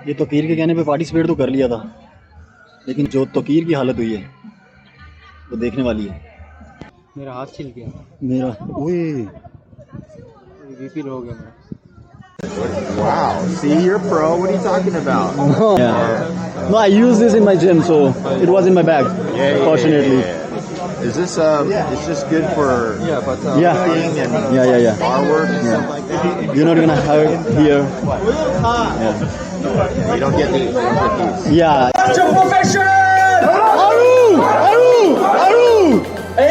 ये तोकीर के कहने पे पार्टिसिपेट तो कर लिया था, लेकिन जो तोकीर की हालत हुई है वो देखने वाली है। मेरा हाथ छिल गया, मेरा ओए बीपी लो हो गया मेरा। Wow, see, you're pro. What are you talking about? Yeah. No, I use this in my gym, so it was in my bag. Fortunately. Is this it's just good for Yeah. and Yeah. bar work and stuff like that? You're not gonna have it here. Yeah. You don't get these. Yeah. Profession! Aru!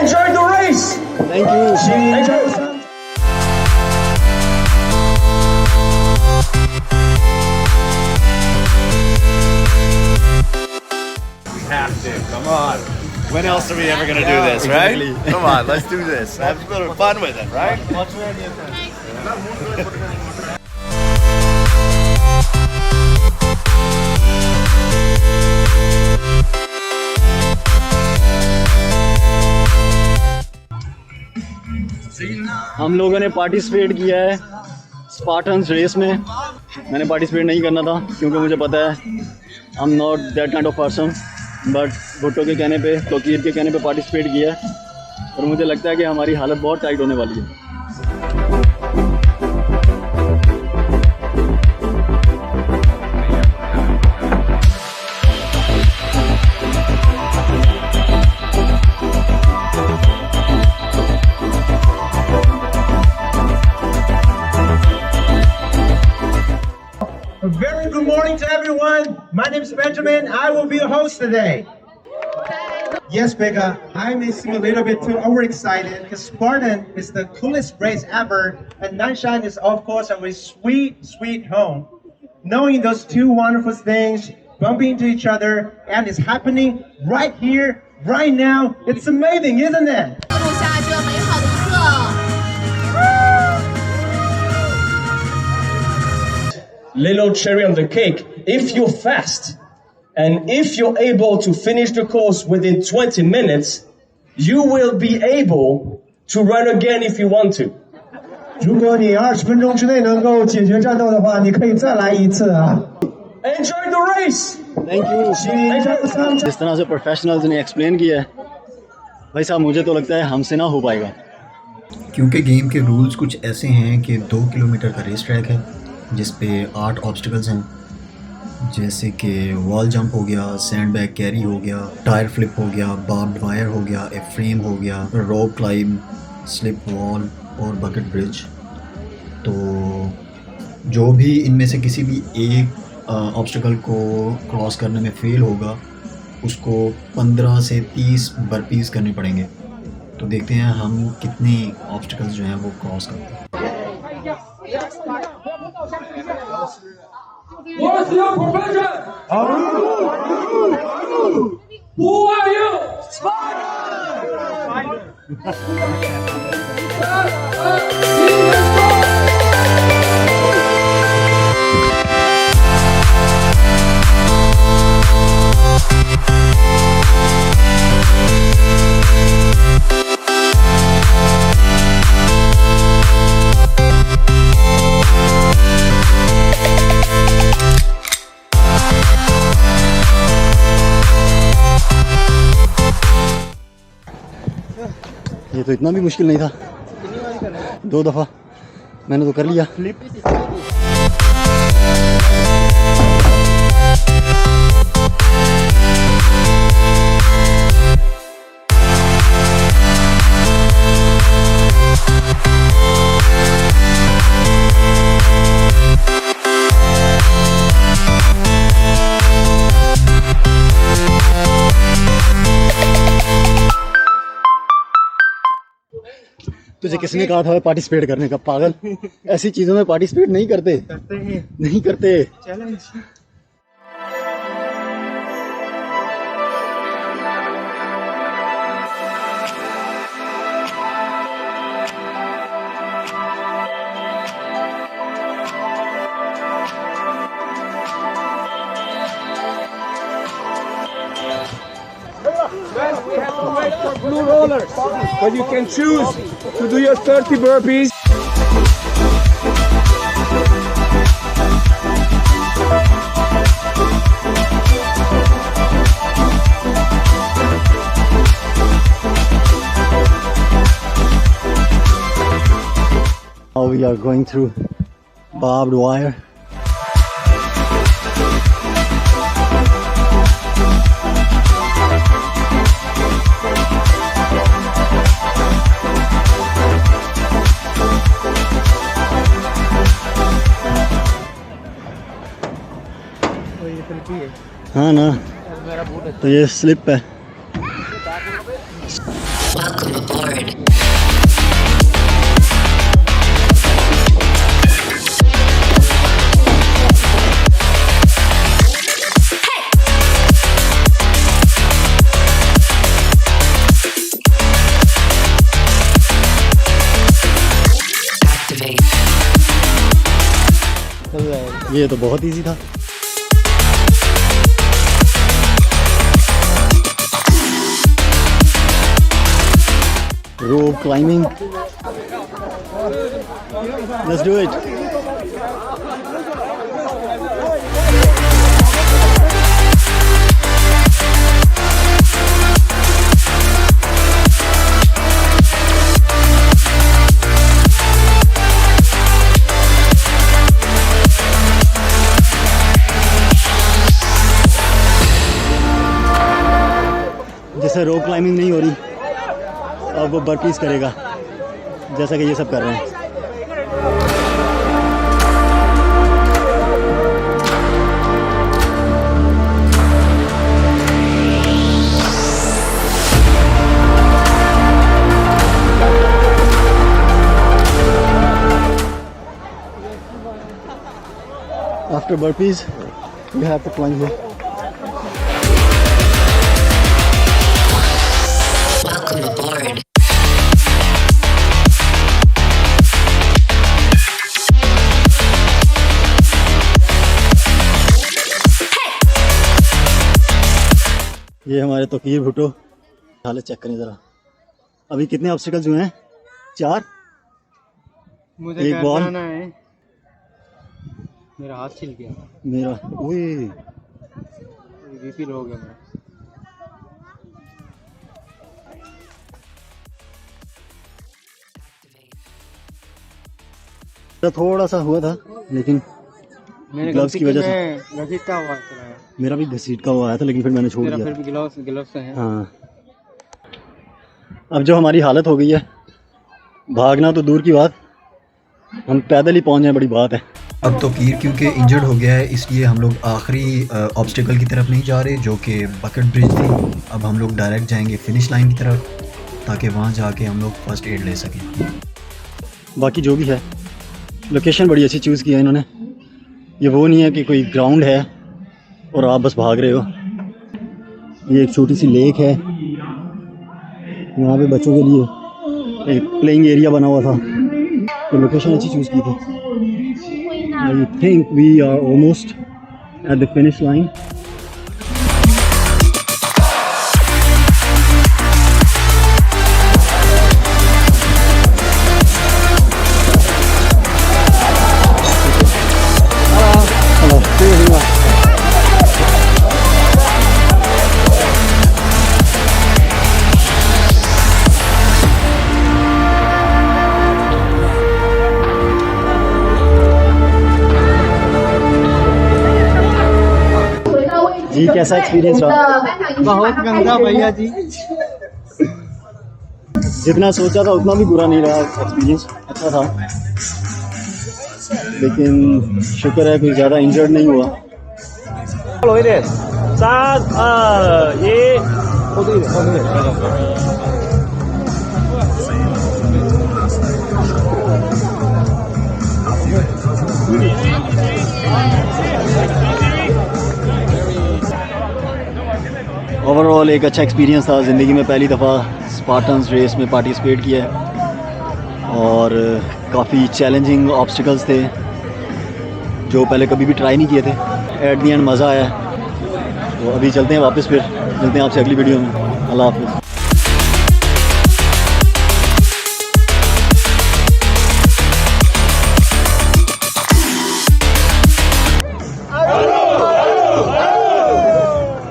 Enjoy the race! Thank you. Enjoy the Have to. Come on. When else are we ever gonna do this, right? Come on, let's do this. Have a little fun with it, right? हम लोगों ने participate किया है Spartans race में। मैंने participate नहीं करना था क्योंकि मुझे पता है I am not that kind of person, but Bhutto के कहने पे, तोकीर के कहने पे पार्टिसिपेट किया है और मुझे लगता है कि हमारी हालत बहुत टाइट होने वाली है। A very good morning to everyone. My name is Benjamin. I will be your host today. Yes, Becca, I may seem a little bit too overexcited because Spartan is the coolest race ever, and Nanshan is, of course, our sweet, sweet home. Knowing those two wonderful things, bumping into each other, and it's happening right here, right now. It's amazing, isn't it? Little cherry on the cake, if you're fast and if you're able to finish the course within 20 minutes, you will be able to run again if you want to. 如果你20分钟之内能够解决战斗的话，你可以再来一次啊。Enjoy the race. Thank you. Enjoy the sun. जिस तरह से professionals ने explain किया है, भाई साहब मुझे तो लगता है हमसे ना हो पाएगा। क्योंकि गेम के रूल्स कुछ ऐसे हैं कि 2 किलोमीटर का रेस ट्रैक है जिस पे 8 ऑब्स्टिकल्स हैं, जैसे कि वॉल जंप हो गया, सैंड बैग कैरी हो गया, टायर फ्लिप हो गया, बार्ब्ड वायर हो गया, ए फ्रेम हो गया, रोप क्लाइंब, स्लिप वॉल और बकेट ब्रिज। तो जो भी इनमें से किसी भी एक ऑब्स्टिकल को क्रॉस करने में फेल होगा उसको 15 से 30 बर्पीज करने पड़ेंगे। तो देखते हैं हम कितने ऑब्स्टिकल्स जो हैं वो क्रॉस करते हैं। What's your profession? Who are you? Spartan! ये तो इतना भी मुश्किल नहीं था, 2 दफ़ा मैंने तो कर लिया। तुझे किसने कहा था पार्टिसिपेट करने का? पागल, ऐसी चीजों में पार्टिसिपेट नहीं करते हैं, नहीं करते। Challenge. We have to wait for blue rollers, but you can choose to do your 30 burpees. Now we are going through barbed wire. हाँ ना, तो ये स्लिप है। ये तो बहुत इजी था। Rope climbing. Let's do it. जैसे रोप क्लाइंबिंग नहीं हो रही, अब वो बर्पीज करेगा जैसा कि ये सब कर रहे हैं। After burpees, we have to climb here. ये हमारे तोकीर भुट्टो हालत चेक करें ज़रा। अभी कितने ऑब्स्टिकल्स हुए हैं? 4। मुझे एक बॉल है। मेरा हाथ छिल गया। मेरा बीपी लो हो गया मेरा। थोड़ा सा हुआ था, लेकिन ग्लव्स की वजह से घसीटता हुआ चलाया। मेरा भी घसीट का हुआ आया था, लेकिन फिर मैंने छोड़ दिया। फिर भी ग्लव्स हैं। हाँ, अब जो हमारी हालत हो गई है, भागना तो दूर की बात, हम पैदल ही पहुंच जाए बड़ी बात है। अब तो कीर क्योंकि इंजर्ड हो गया है, इसलिए हम लोग आखिरी ऑब्स्टिकल की तरफ नहीं जा रहे, जो कि बकेट ब्रिज थी। अब हम लोग डायरेक्ट जाएंगे फिनिश लाइन की तरफ, ताकि वहाँ जाके हम लोग फर्स्ट एड ले सकें। बाकी जो भी है, लोकेशन बड़ी अच्छी चूज़ की है इन्होंने। ये वो नहीं है कि कोई ग्राउंड है और आप बस भाग रहे हो। ये एक छोटी सी लेक है, यहाँ पे बच्चों के लिए एक प्लेइंग एरिया बना हुआ था, तो लोकेशन अच्छी चूज़ की थी। I think we are almost at the finish line. जी कैसा एक्सपीरियंस रहा? बहुत गंदा भैया जी। जितना सोचा था उतना भी बुरा नहीं रहा, एक्सपीरियंस अच्छा था, लेकिन शुक्र है कोई ज़्यादा इंजर्ड नहीं हुआ। ओवरऑल एक अच्छा एक्सपीरियंस था। ज़िंदगी में पहली दफ़ा स्पार्टन्स रेस में पार्टिसिपेट किया है और काफ़ी चैलेंजिंग ऑब्स्टिकल्स थे जो पहले कभी भी ट्राई नहीं किए थे। एट दी एंड मज़ा आया। तो अभी चलते हैं वापस, फिर मिलते हैं आपसे अगली वीडियो में। अल्लाह हाफ़िज़।